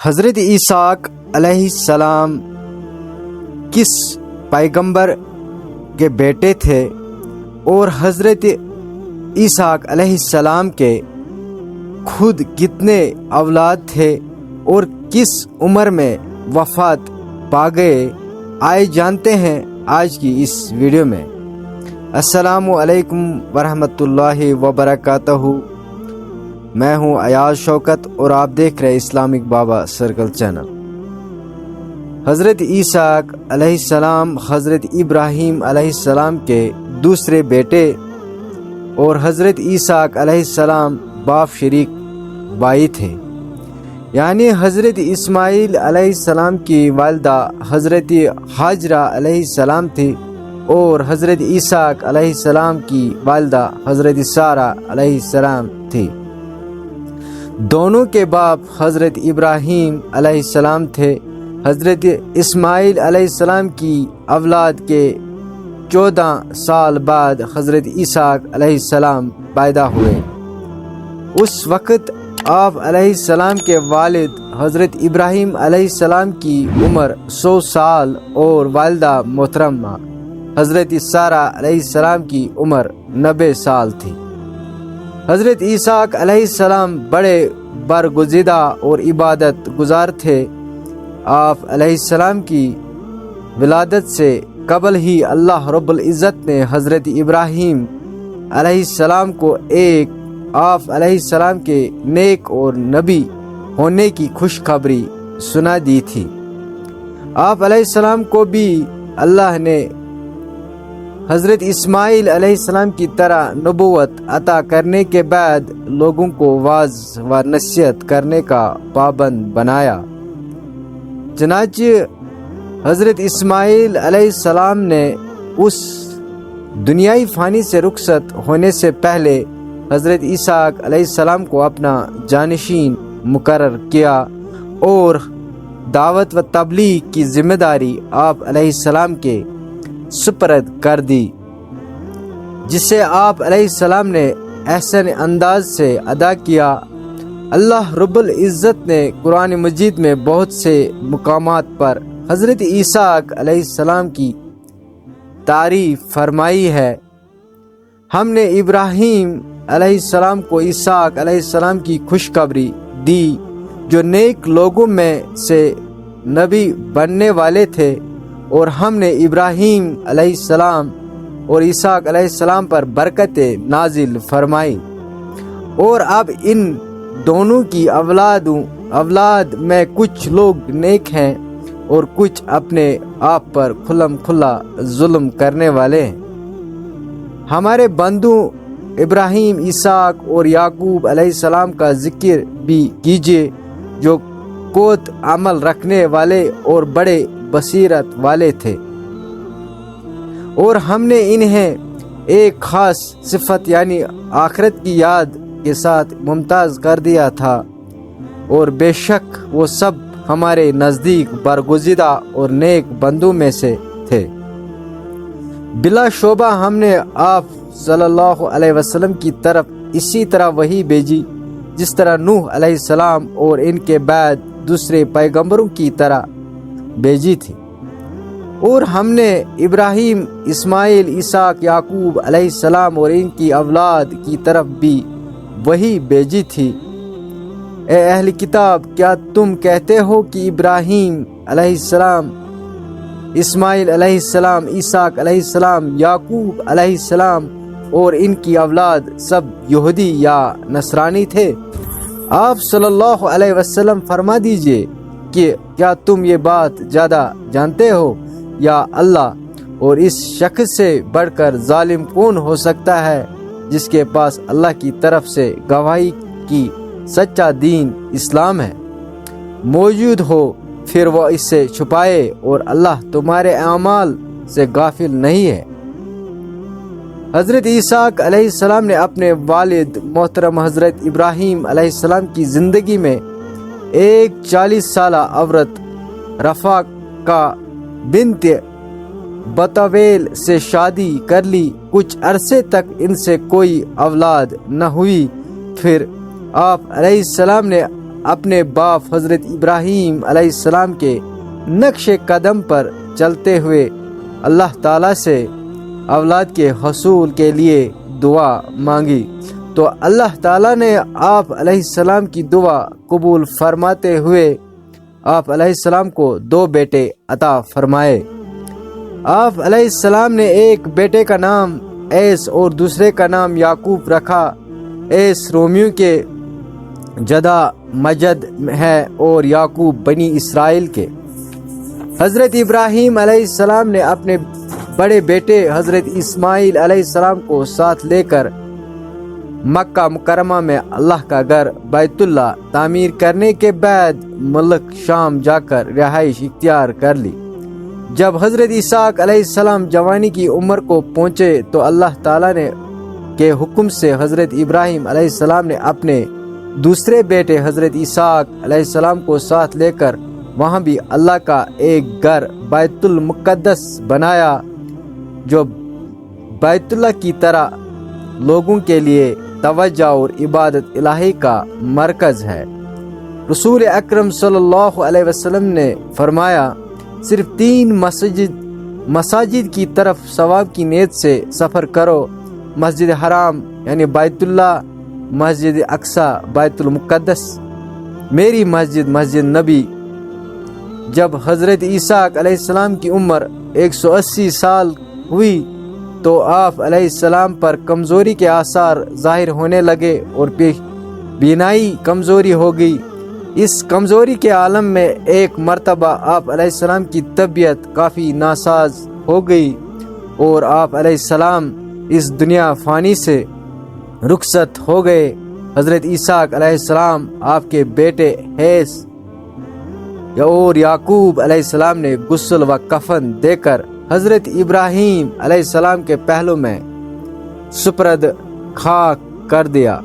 حضرت اسحاق علیہ السلام کس پیغمبر کے بیٹے تھے اور حضرت اسحاق علیہ السلام کے خود کتنے اولاد تھے اور کس عمر میں وفات پا گئے، آئے جانتے ہیں آج کی اس ویڈیو میں۔ السلام علیکم ورحمۃ اللہ وبرکاتہ۔ میں ہوں ایاز شوکت اور آپ دیکھ رہے اسلامک بابا سرکل چینل۔ حضرت اسحاق علیہ السلام حضرت ابراہیم علیہ السلام کے دوسرے بیٹے اور حضرت اسحاق علیہ السلام باپ شریک بھائی تھے، یعنی حضرت اسماعیل علیہ السلام کی والدہ حضرت ہاجرہ علیہ السلام تھی اور حضرت اسحاق علیہ السلام کی والدہ حضرت سارہ علیہ السلام تھی۔ دونوں کے باپ حضرت ابراہیم علیہ السلام تھے۔ حضرت اسماعیل علیہ السلام کی اولاد کے 14 سال بعد حضرت اسحاق علیہ السلام پیدا ہوئے۔ اس وقت آپ علیہ السلام کے والد حضرت ابراہیم علیہ السلام کی عمر 100 سال اور والدہ محترمہ حضرت سارہ علیہ السلام کی عمر 90 سال تھی۔ حضرت اسحاق علیہ السلام بڑے برگزیدہ اور عبادت گزار تھے۔ آپ علیہ السلام کی ولادت سے قبل ہی اللہ رب العزت نے حضرت ابراہیم علیہ السلام کو آپ علیہ السلام کے نیک اور نبی ہونے کی خوشخبری سنا دی تھی۔ آپ علیہ السلام کو بھی اللہ نے حضرت اسماعیل علیہ السلام کی طرح نبوت عطا کرنے کے بعد لوگوں کو واعظ و نصیحت کرنے کا پابند بنایا۔ چنانچہ حضرت اسماعیل علیہ السلام نے اس دنیائی فانی سے رخصت ہونے سے پہلے حضرت اسحاق علیہ السلام کو اپنا جانشین مقرر کیا اور دعوت و تبلیغ کی ذمہ داری آپ علیہ السلام کے سپرد کر دی، جسے آپ علیہ السلام نے احسن انداز سے ادا کیا۔ اللہ رب العزت نے قرآن مجید میں بہت سے مقامات پر حضرت اسحاق علیہ السلام کی تعریف فرمائی ہے۔ ہم نے ابراہیم علیہ السلام کو اسحاق علیہ السلام کی خوشخبری دی جو نیک لوگوں میں سے نبی بننے والے تھے، اور ہم نے ابراہیم علیہ السلام اور اسحاق علیہ السلام پر برکتیں نازل فرمائی، اور اب ان دونوں کی اولاد میں کچھ لوگ نیک ہیں اور کچھ اپنے آپ پر کھلم کھلا ظلم کرنے والے ہیں۔ ہمارے بندوں ابراہیم، اسحاق اور یعقوب علیہ السلام کا ذکر بھی کیجیے، جو قوت عمل رکھنے والے اور بڑے بصیرت والے تھے، اور ہم نے انہیں ایک خاص صفت یعنی آخرت کی یاد کے ساتھ ممتاز کر دیا تھا، اور بے شک وہ سب ہمارے نزدیک برگزیدہ اور نیک بندوں میں سے تھے۔ بلا شبہ ہم نے آپ صلی اللہ علیہ وسلم کی طرف اسی طرح وحی بھیجی جس طرح نوح علیہ السلام اور ان کے بعد دوسرے پیغمبروں کی طرح بھیجی تھی، اور ہم نے ابراہیم، اسماعیل، اسحاق، یعقوب علیہ السلام اور ان کی اولاد کی طرف بھی وہی بھیجی تھی۔ اے اہل کتاب، کیا تم کہتے ہو کہ ابراہیم علیہ السلام، اسماعیل علیہ السلام، اسحاق علیہ السلام، یعقوب علیہ السلام اور ان کی اولاد سب یہودی یا نصرانی تھے؟ آپ صلی اللہ علیہ وسلم فرما دیجئے کہ کیا تم یہ بات زیادہ جانتے ہو یا اللہ؟ اور اس شخص سے بڑھ کر ظالم کون ہو سکتا ہے جس کے پاس اللہ کی طرف سے گواہی کی سچا دین اسلام ہے موجود ہو، پھر وہ اس سے چھپائے، اور اللہ تمہارے اعمال سے غافل نہیں ہے۔ حضرت اسحاق علیہ السلام نے اپنے والد محترم حضرت ابراہیم علیہ السلام کی زندگی میں ایک 40 سالہ عورت رفاقہ بنت بطویل سے شادی کر لی۔ کچھ عرصے تک ان سے کوئی اولاد نہ ہوئی، پھر آپ علیہ السلام نے اپنے باپ حضرت ابراہیم علیہ السلام کے نقش قدم پر چلتے ہوئے اللہ تعالیٰ سے اولاد کے حصول کے لیے دعا مانگی تو اللہ تعالیٰ نے آپ علیہ السلام کی دعا قبول فرماتے ہوئے آپ علیہ السلام کو 2 بیٹے عطا فرمائے۔ آپ علیہ السلام نے ایک بیٹے کا نام ایس اور دوسرے کا نام یعقوب رکھا۔ ایس رومیوں کے جدہ مجد ہے اور یعقوب بنی اسرائیل کے۔ حضرت ابراہیم علیہ السلام نے اپنے بڑے بیٹے حضرت اسماعیل علیہ السلام کو ساتھ لے کر مکہ مکرمہ میں اللہ کا گھر بیت اللہ تعمیر کرنے کے بعد ملک شام جا کر رہائش اختیار کر لی۔ جب حضرت اسحاق علیہ السلام جوانی کی عمر کو پہنچے تو اللہ تعالیٰ نے کے حکم سے حضرت ابراہیم علیہ السلام نے اپنے دوسرے بیٹے حضرت اسحاق علیہ السلام کو ساتھ لے کر وہاں بھی اللہ کا ایک گھر بیت المقدس بنایا جو بیت اللہ کی طرح لوگوں کے لیے توجہ اور عبادت الہی کا مرکز ہے۔ رسول اکرم صلی اللہ علیہ وسلم نے فرمایا، صرف 3 مساجد کی طرف ثواب کی نیت سے سفر کرو، مسجد حرام یعنی بیت اللہ، مسجد اقصی بیت المقدس، میری مسجد مسجد نبی۔ جب حضرت اسحاق علیہ السلام کی عمر 180 سال ہوئی تو آپ علیہ السلام پر کمزوری کے آثار ظاہر ہونے لگے اور بینائی کمزوری ہو گئی۔ اس کمزوری کے عالم میں ایک مرتبہ آپ علیہ السلام کی طبیعت کافی ناساز ہو گئی اور آپ علیہ السلام اس دنیا فانی سے رخصت ہو گئے۔ حضرت اسحاق علیہ السلام آپ کے بیٹے حیث اور یعقوب علیہ السلام نے غسل و کفن دے کر حضرت ابراہیم علیہ السلام کے پہلو میں سپرد خاک کر دیا۔